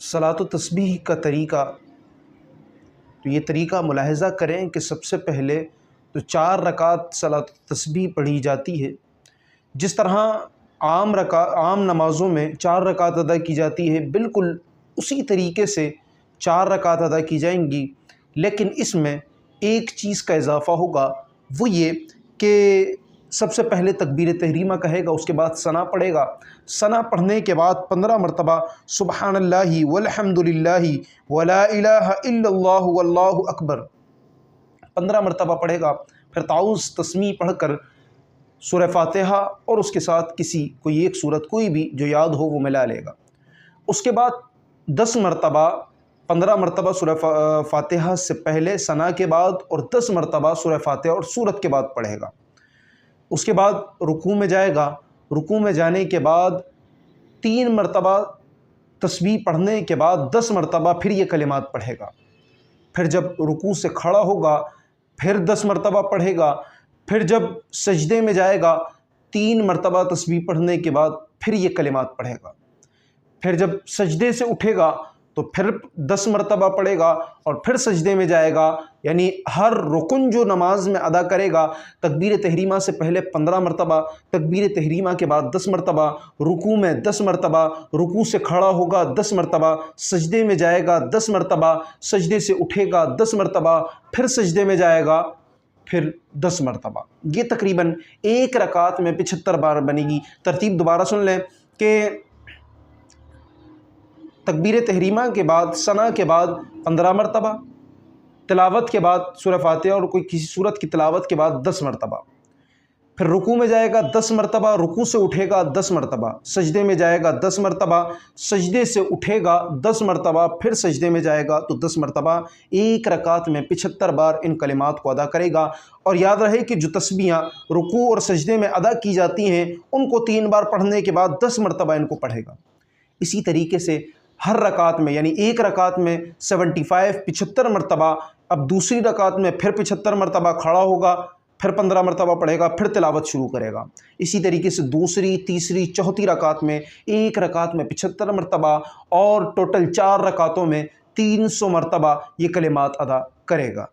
صلاۃ و تسبیح کا طریقہ، تو یہ طریقہ ملاحظہ کریں کہ سب سے پہلے تو 4 رکعت صلاۃ و تسبیح پڑھی جاتی ہے۔ جس طرح عام نمازوں میں 4 رکعت ادا کی جاتی ہے، بالکل اسی طریقے سے 4 رکعت ادا کی جائیں گی، لیکن اس میں ایک چیز کا اضافہ ہوگا، وہ یہ کہ سب سے پہلے تکبیر تحریمہ کہے گا، اس کے بعد ثنا پڑھے گا۔ ثنا پڑھنے کے بعد 15 مرتبہ سبحان اللہ والحمد للہ ولا الہ الا اللہ واللہ اکبر 15 مرتبہ پڑھے گا۔ پھر تعوذ تسمیع پڑھ کر سورہ فاتحہ اور اس کے ساتھ کوئی ایک سورت کوئی بھی جو یاد ہو وہ ملا لے گا۔ اس کے بعد 10 مرتبہ 15 مرتبہ سورہ فاتحہ سے پہلے ثنا کے بعد اور 10 مرتبہ سورہ فاتحہ اور سورت کے بعد پڑھے گا۔ اس کے بعد رکوع میں جائے گا۔ رکوع میں جانے کے بعد 3 مرتبہ تسبیح پڑھنے کے بعد 10 مرتبہ پھر یہ کلمات پڑھے گا۔ پھر جب رکوع سے کھڑا ہوگا پھر 10 مرتبہ پڑھے گا۔ پھر جب سجدے میں جائے گا 3 مرتبہ تسبیح پڑھنے کے بعد پھر یہ کلمات پڑھے گا۔ پھر جب سجدے سے اٹھے گا تو پھر 10 مرتبہ پڑھے گا اور پھر سجدے میں جائے گا، یعنی ہر رکن جو نماز میں ادا کرے گا تکبیر تحریمہ سے پہلے 15 مرتبہ، تکبیر تحریمہ کے بعد 10 مرتبہ، رکوع میں 10 مرتبہ، رکوع سے کھڑا ہوگا 10 مرتبہ، سجدے میں جائے گا 10 مرتبہ، سجدے سے اٹھے گا 10 مرتبہ، پھر سجدے میں جائے گا پھر 10 مرتبہ۔ یہ تقریباً ایک رکعت میں 75 بار بنے گی۔ ترتیب دوبارہ سن لیں کہ تکبیر تحریمہ کے بعد ثنا کے بعد 15 مرتبہ، تلاوت کے بعد سورہ فاتحہ اور کسی سورت کی تلاوت کے بعد 10 مرتبہ، پھر رکوع میں جائے گا 10 مرتبہ، رکوع سے اٹھے گا 10 مرتبہ، سجدے میں جائے گا 10 مرتبہ، سجدے سے اٹھے گا 10 مرتبہ، پھر سجدے میں جائے گا تو 10 مرتبہ۔ ایک رکعت میں 75 بار ان کلمات کو ادا کرے گا۔ اور یاد رہے کہ جو تسبیحاں رکوع اور سجدے میں ادا کی جاتی ہیں ان کو 3 بار پڑھنے کے بعد 10 مرتبہ ان کو پڑھے گا۔ اسی طریقے سے ہر رکعت میں، یعنی ایک رکعت میں 75 مرتبہ، اب دوسری رکعت میں پھر 75 مرتبہ کھڑا ہوگا، پھر 15 مرتبہ پڑھے گا، پھر تلاوت شروع کرے گا۔ اسی طریقے سے دوسری، تیسری، چوتھی رکعت میں ایک رکعت میں 75 مرتبہ اور ٹوٹل 4 رکعتوں میں 300 مرتبہ یہ کلمات ادا کرے گا۔